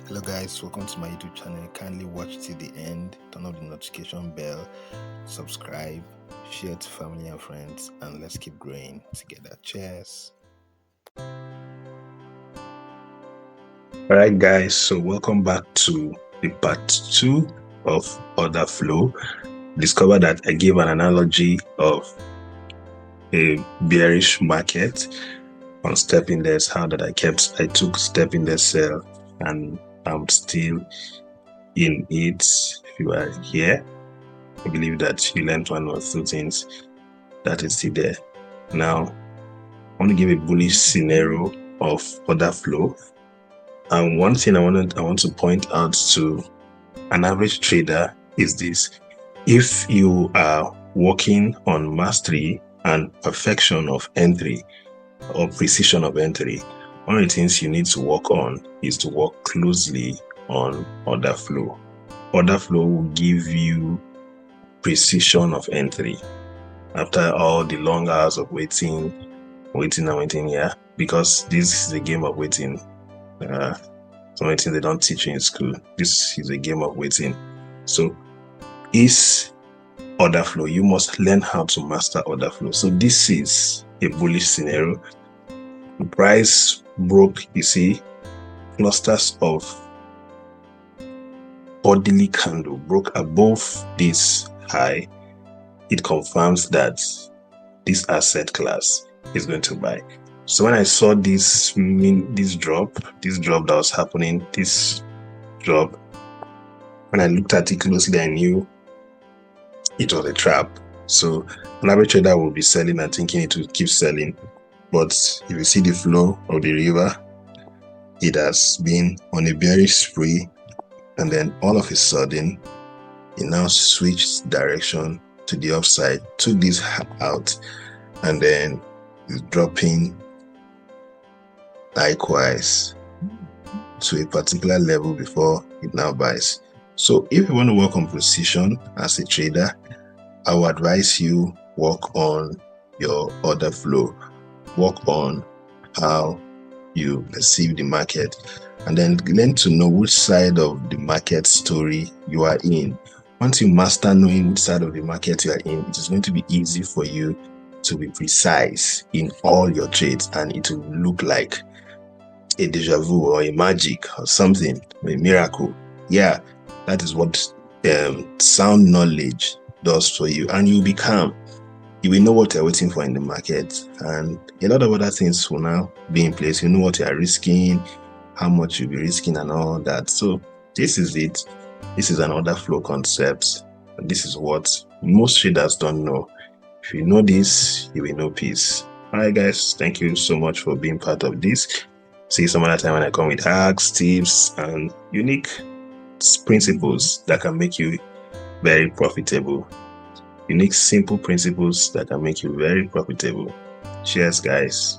Hello guys, welcome to my YouTube channel. Kindly watch till the end, turn on the notification bell, subscribe, share to family and friends, and let's keep growing together. Cheers. Alright guys, so welcome back to the part 2 of order flow. Discover that I gave an analogy of a bearish market on step index, how that I took step index sell and I'm still in it. If you are here, I believe that you learned one or two things that is still there. Now I want to give a bullish scenario of order flow. And one thing I want to point out to an average trader is this: if you are working on mastery and perfection of entry or precision of entry, one of the things you need to work on is to work closely on order flow. Order flow will give you precision of entry after all the long hours of waiting, yeah, because this is a game of waiting. Some things they don't teach you in school. This is a game of waiting. So is order flow. You must learn how to master order flow. So this is a bullish scenario. The price broke, you see, clusters of orderly candle broke above this high. It confirms that this asset class is going to buy. So when I saw this drop that was happening, this drop, when I looked at it closely, I knew it was a trap. So an average trader will be selling and thinking it will keep selling. But if you see the flow of the river, it has been on a bearish spree, and then all of a sudden it now switched direction to the upside, took this out, and then is dropping likewise to a particular level before it now buys. So if you want to work on precision as a trader, I would advise you work on your order flow, work on how you perceive the market, and then learn to know which side of the market story you are in. Once you master knowing which side of the market you are in, it is going to be easy for you to be precise in all your trades, and it will look like a deja vu or a magic or something, a miracle. Yeah, that is what sound knowledge does for you, and you'll be calm. You will know what you're waiting for in the market, and a lot of other things will now be in place. You know what you are risking, how much you'll be risking, and all that. So this is it. This is an order flow concept. And this is what most traders don't know. If you know this, you will know peace. All right, guys. Thank you so much for being part of this. See you some other time when I come with hacks, tips, and unique principles that can make you very profitable. Unique, simple principles that can make you very profitable. Cheers, guys.